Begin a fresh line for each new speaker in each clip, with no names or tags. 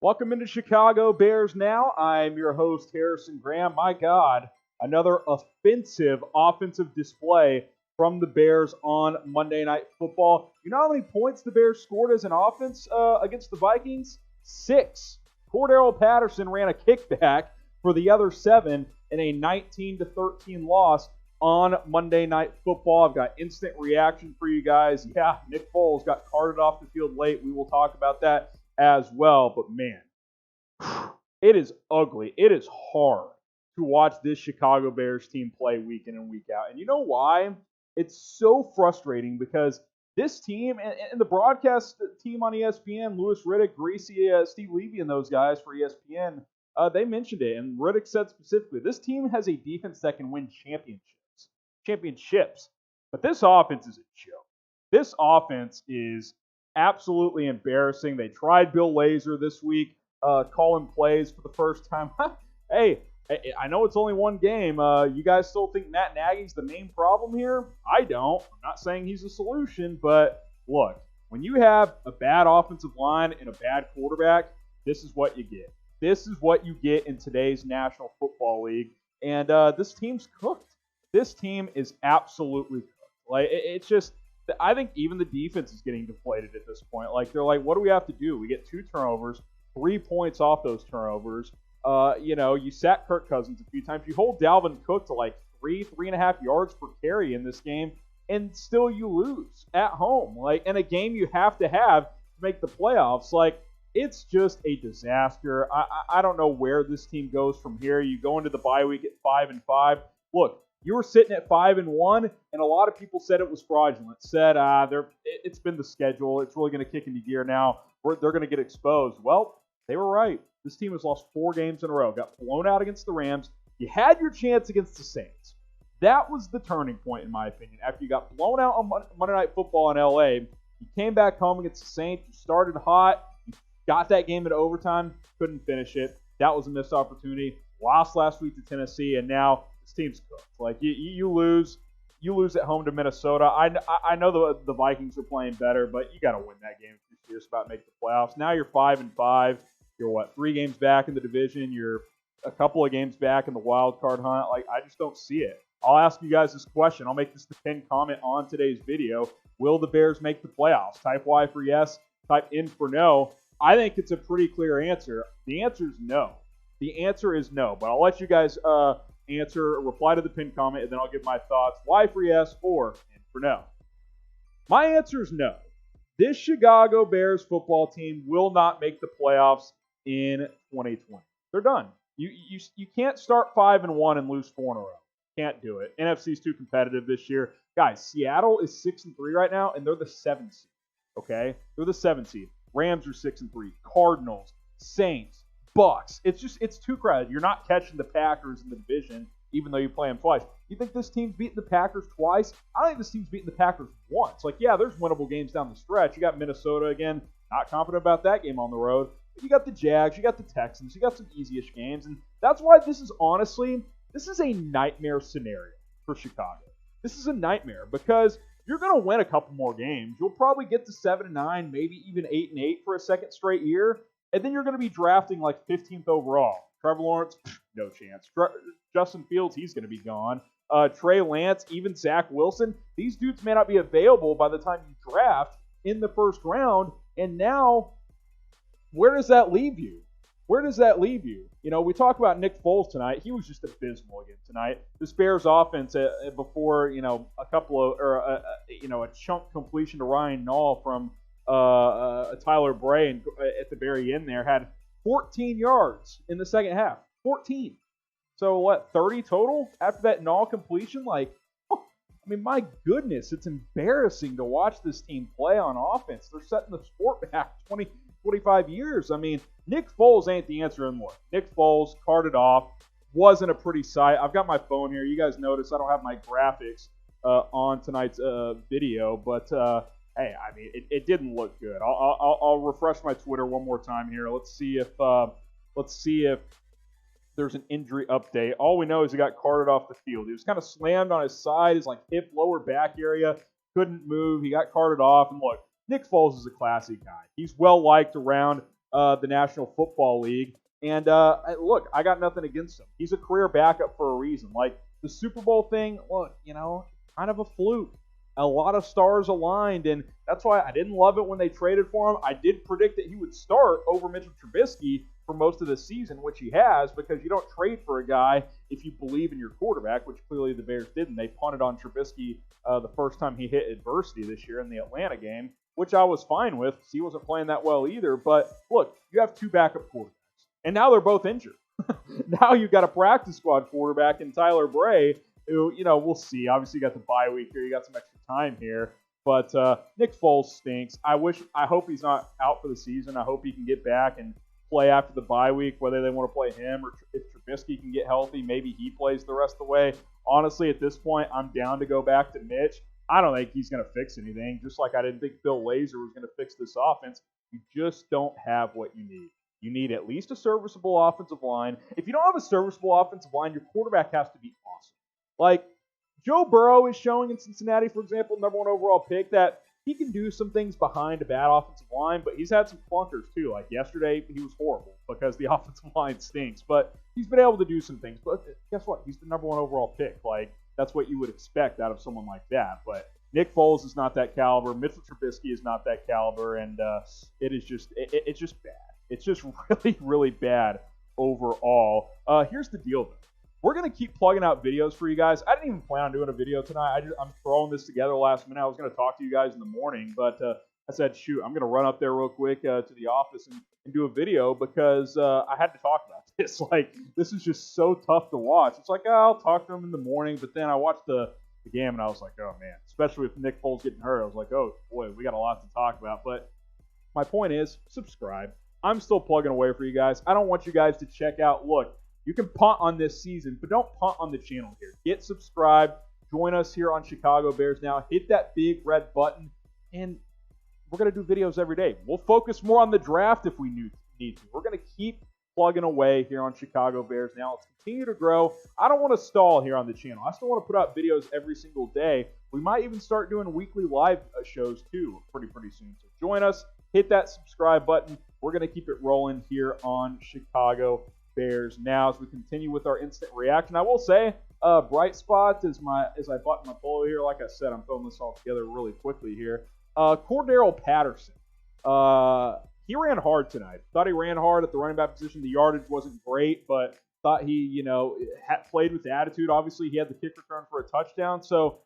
Welcome into Chicago Bears Now. I'm your host, Harrison Graham. My God, another offensive display from the Bears on Monday Night Football. You know how many points the Bears scored as an offense against the Vikings? 6. Cordero Patterson ran a kickback for the other 7 in a 19-13 loss on Monday Night Football. I've got instant reaction for you guys. Yeah, Nick Foles got carted off the field late. We will talk about that as well. But man, it is ugly. It is hard to watch this Chicago Bears team play week in and week out. And you know why? It's so frustrating because this team and the broadcast team on ESPN, Louis Riddick, Greasy, Steve Levy, and those guys for ESPN, they mentioned it. And Riddick said specifically, this team has a defense that can win championships. But this offense is a joke. This offense is absolutely embarrassing. They tried Bill Lazor this week, calling plays for the first time. Hey, I know it's only one game. You guys still think Matt Nagy's the main problem here? I don't. I'm not saying he's a solution, but look, when you have a bad offensive line and a bad quarterback, this is what you get. This is what you get in today's National Football League, and this team's cooked. This team is absolutely cooked. Like, it's just, I think even the defense is getting deflated at this point. Like, they're like, what do we have to do? We get 2 turnovers, 3 points off those turnovers. You sack Kirk Cousins a few times. You hold Dalvin Cook to like 3.5 yards per carry in this game, and still you lose at home. Like, in a game you have to make the playoffs. Like, it's just a disaster. I don't know where this team goes from here. You go into the bye week at 5-5. Look, you were sitting at 5-1, and a lot of people said it was fraudulent. Said it's been the schedule. It's really going to kick into gear now. They're going to get exposed. Well, they were right. This team has lost 4 games in a row. Got blown out against the Rams. You had your chance against the Saints. That was the turning point, in my opinion. After you got blown out on Monday Night Football in LA, you came back home against the Saints. You started hot. You got that game into overtime. Couldn't finish it. That was a missed opportunity. Lost last week to Tennessee, and now this team's cooked. Like, you lose at home to Minnesota. I know the Vikings are playing better, but you got to win that game if you're serious about making the playoffs. Now you're 5-5. You're 3 games back in the division. You're a couple of games back in the wild card hunt. Like, I just don't see it. I'll ask you guys this question. I'll make this the pinned comment on today's video. Will the Bears make the playoffs? Type Y for yes. Type N for no. I think it's a pretty clear answer. The answer is no. The answer is no. But I'll let you guys reply to the pinned comment, and then I'll give my thoughts. Y for yes or N for no. My answer is no. This Chicago Bears football team will not make the playoffs in 2020. They're done. You can't start 5-1 and lose 4 in a row. Can't do it. NFC's too competitive this year. Guys, Seattle is 6-3 right now, and they're the 7th seed. Okay? They're the 7th seed. Rams are 6-3. Cardinals, Saints, Bucks. It's too crowded. You're not catching the Packers in the division, even though you play them twice. You think this team's beating the Packers twice? I don't think this team's beating the Packers once. Like, yeah, there's winnable games down the stretch. You got Minnesota again. Not confident about that game on the road. But you got the Jags. You got the Texans. You got some easy-ish games. And that's why this is a nightmare scenario for Chicago. This is a nightmare because you're going to win a couple more games. You'll probably get to 7-9, maybe even 8-8 for a second straight year. And then you're going to be drafting like 15th overall. Trevor Lawrence, no chance. Justin Fields, he's going to be gone. Trey Lance, even Zach Wilson, these dudes may not be available by the time you draft in the first round. And now, where does that leave you? Where does that leave you? You know, we talk about Nick Foles tonight. He was just abysmal again tonight. This Bears offense before, a chunk completion to Ryan Nall from Tyler Bray and at the very end there had 14 yards in the second half. 14. So 30 total after that Nall completion? Like, my goodness, it's embarrassing to watch this team play on offense. They're setting the sport back 25 years. Nick Foles ain't the answer anymore. Nick Foles carted off. Wasn't a pretty sight. I've got my phone here. You guys notice I don't have my graphics on tonight's video, but hey, it didn't look good. I'll refresh my Twitter one more time here. Let's see if there's an injury update. All we know is he got carted off the field. He was kind of slammed on his side, his hip lower back area, couldn't move. He got carted off, and look, Nick Foles is a classy guy. He's well liked around the National Football League. And look, I got nothing against him. He's a career backup for a reason. Like the Super Bowl thing, look, kind of a fluke. A lot of stars aligned, and that's why I didn't love it when they traded for him. I did predict that he would start over Mitchell Trubisky for most of the season, which he has, because you don't trade for a guy if you believe in your quarterback, which clearly the Bears didn't. They punted on Trubisky the first time he hit adversity this year in the Atlanta game, which I was fine with because he wasn't playing that well either. But look, you have two backup quarterbacks, and now they're both injured. Now you've got a practice squad quarterback in Tyler Bray, who, we'll see. Obviously, you got the bye week here. You got some extra time here. But Nick Foles stinks. I hope he's not out for the season. I hope he can get back and play after the bye week, whether they want to play him or if Trubisky can get healthy, maybe he plays the rest of the way. Honestly, at this point, I'm down to go back to Mitch. I don't think he's going to fix anything, just like I didn't think Bill Lazor was going to fix this offense. You just don't have what you need. You need at least a serviceable offensive line. If you don't have a serviceable offensive line, your quarterback has to be awesome. Like, Joe Burrow is showing in Cincinnati, for example, number 1 overall pick, that he can do some things behind a bad offensive line, but he's had some clunkers too. Like yesterday, he was horrible because the offensive line stinks, but he's been able to do some things. But guess what? He's the number 1 overall pick. Like, that's what you would expect out of someone like that. But Nick Foles is not that caliber. Mitchell Trubisky is not that caliber, and it's just bad. It's just really, really bad overall. Here's the deal, though. We're going to keep plugging out videos for you guys. I didn't even plan on doing a video tonight. I'm throwing this together last minute. I was going to talk to you guys in the morning, but I said, shoot, I'm going to run up there real quick to the office and do a video because I had to talk about this. Like, this is just so tough to watch. It's like, I'll talk to them in the morning, but then I watched the game and I was like, oh, man, especially with Nick Foles getting hurt. I was like, oh, boy, we got a lot to talk about. But my point is, subscribe. I'm still plugging away for you guys. I don't want you guys to check out. Look, you can punt on this season, but don't punt on the channel here. Get subscribed. Join us here on Chicago Bears Now. Hit that big red button, and we're going to do videos every day. We'll focus more on the draft if we need to. We're going to keep plugging away here on Chicago Bears Now. Let's continue to grow. I don't want to stall here on the channel. I still want to put out videos every single day. We might even start doing weekly live shows too pretty soon. So join us. Hit that subscribe button. We're going to keep it rolling here on Chicago Bears Now as we continue with our instant reaction. I will say, bright spot as I button my polo here. Like I said, I'm throwing this all together really quickly here. Cordero Patterson. He ran hard tonight. Thought he ran hard at the running back position. The yardage wasn't great, but thought he, played with attitude. Obviously, he had the kick return for a touchdown. So,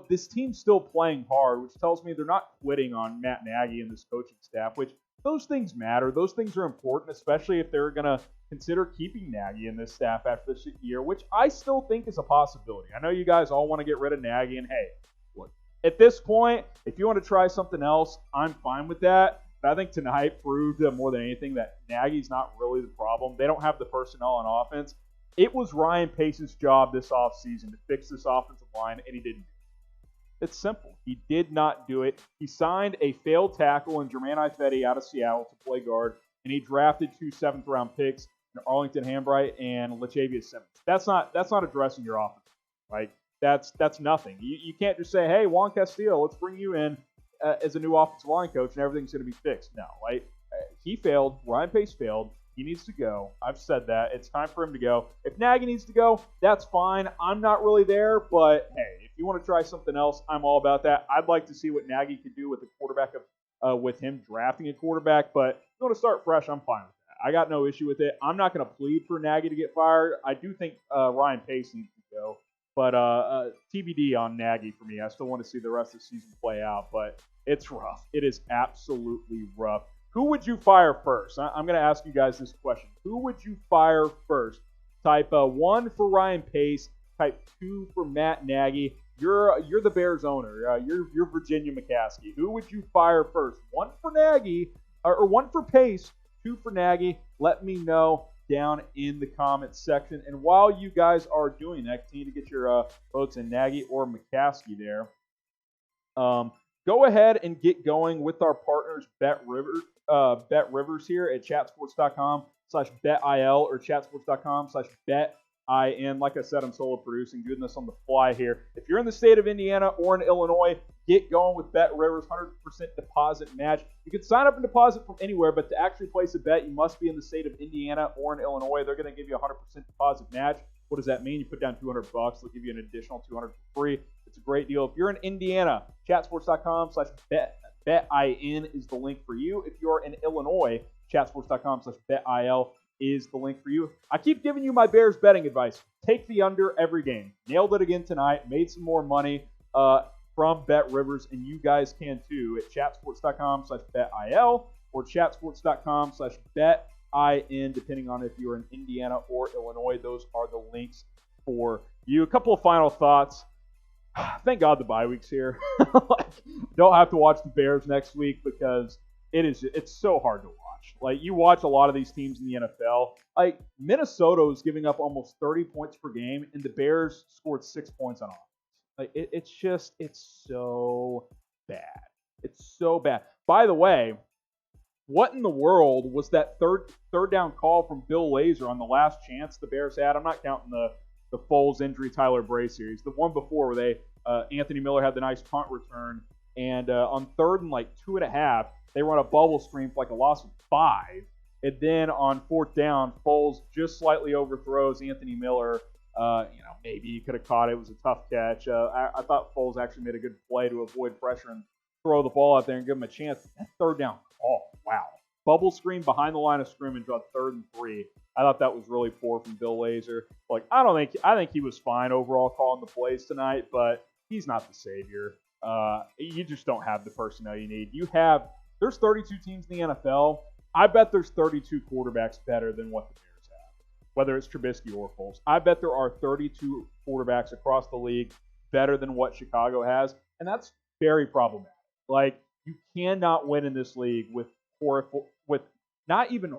this team's still playing hard, which tells me they're not quitting on Matt Nagy and this coaching staff, which those things matter. Those things are important, especially if they're going to consider keeping Nagy in this staff after this year, which I still think is a possibility. I know you guys all want to get rid of Nagy, and hey, look, at this point, if you want to try something else, I'm fine with that. But I think tonight proved more than anything that Nagy's not really the problem. They don't have the personnel on offense. It was Ryan Pace's job this offseason to fix this offensive line, and he didn't. It's simple. He did not do it. He signed a failed tackle in Jermaine Ifedi out of Seattle to play guard, and he drafted 2 7th-round picks, Arlington Hambright and Latavius Simmons. That's not addressing your offense, right? That's nothing. You can't just say, hey, Juan Castillo, let's bring you in as a new offensive line coach, and everything's going to be fixed. No, right? He failed. Ryan Pace failed. He needs to go. I've said that. It's time for him to go. If Nagy needs to go, that's fine. I'm not really there, but hey, if you want to try something else, I'm all about that. I'd like to see what Nagy could do with the quarterback with him drafting a quarterback, but if you want to start fresh, I'm fine with that. I got no issue with it. I'm not going to plead for Nagy to get fired. I do think Ryan Pace needs to go, but TBD on Nagy for me. I still want to see the rest of the season play out, but it's rough. It is absolutely rough. Who would you fire first? I'm going to ask you guys this question. Who would you fire first? Type 1 for Ryan Pace. Type 2 for Matt Nagy. You're the Bears owner. You're Virginia McCaskey. Who would you fire first? 1 for Nagy, or 1 for Pace, 2 for Nagy. Let me know down in the comments section. And while you guys are doing that, continue to get your votes in Nagy or McCaskey there. Go ahead and get going with our partners, Bet Rivers here at chatsports.com/betil or chatsports.com/bet Like I said, I'm solo producing, doing this on the fly here. If you're in the state of Indiana or in Illinois, get going with Bet Rivers, 100% deposit match. You can sign up and deposit from anywhere, but to actually place a bet, you must be in the state of Indiana or in Illinois. They're going to give you a 100% deposit match. What does that mean? You put down $200, they'll give you an additional $200 for free. It's a great deal. If you're in Indiana, chatsports.com/betin is the link for you. If you're in Illinois, chatsports.com/betil is the link for you. I keep giving you my Bears betting advice. Take the under every game. Nailed it again tonight. Made some more money from Bet Rivers, and you guys can too at chatsports.com/betil or chatsports.com/betin, depending on if you're in Indiana or Illinois. Those are the links for you. A couple of final thoughts. Thank God the bye week's here. Don't have to watch the Bears next week because it's so hard to watch. Like, you watch a lot of these teams in the NFL. Like, Minnesota is giving up almost 30 points per game, and the Bears scored 6 points on offense. Like, it's so bad. It's so bad. By the way, what in the world was that third down call from Bill Lazor on the last chance the Bears had? I'm not counting the Foles injury Tyler Bray series. The one before where they Anthony Miller had the nice punt return, and on 3rd and 2.5, they run a bubble screen for a loss of 5. And then on 4th down, Foles just slightly overthrows Anthony Miller. Maybe he could have caught it. It was a tough catch. I thought Foles actually made a good play to avoid pressure and throw the ball out there and give him a chance. That 3rd down call, wow. Bubble screen behind the line of scrimmage on 3rd and 3. I thought that was really poor from Bill Lazor. I think he was fine overall calling the plays tonight, but he's not the savior. You just don't have the personnel you need. There's 32 teams in the NFL. I bet there's 32 quarterbacks better than what the Bears have, whether it's Trubisky or Foles. I bet there are 32 quarterbacks across the league better than what Chicago has, and that's very problematic. You cannot win in this league with not even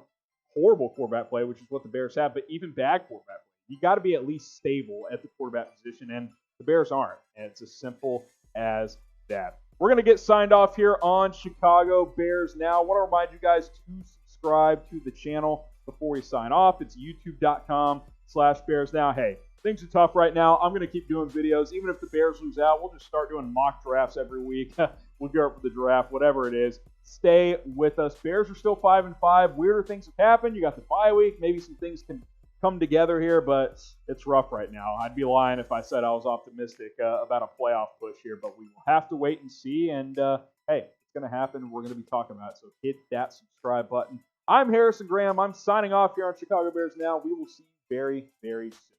horrible quarterback play, which is what the Bears have, but even bad quarterback play. You got to be at least stable at the quarterback position, and the Bears aren't. And it's as simple as that. We're going to get signed off here on Chicago Bears Now. I want to remind you guys to subscribe to the channel before we sign off. It's youtube.com/Bears Now. Hey, things are tough right now. I'm going to keep doing videos. Even if the Bears lose out, we'll just start doing mock drafts every week. We'll gear up for the draft, whatever it is. Stay with us. Bears are still 5-5. Weirder things have happened. You got the bye week. Maybe some things can come together here, but it's rough right now. I'd be lying if I said I was optimistic about a playoff push here, but we will have to wait and see. And, hey, it's going to happen. We're going to be talking about it, so hit that subscribe button. I'm Harrison Graham. I'm signing off here on Chicago Bears Now. We will see you very, very soon.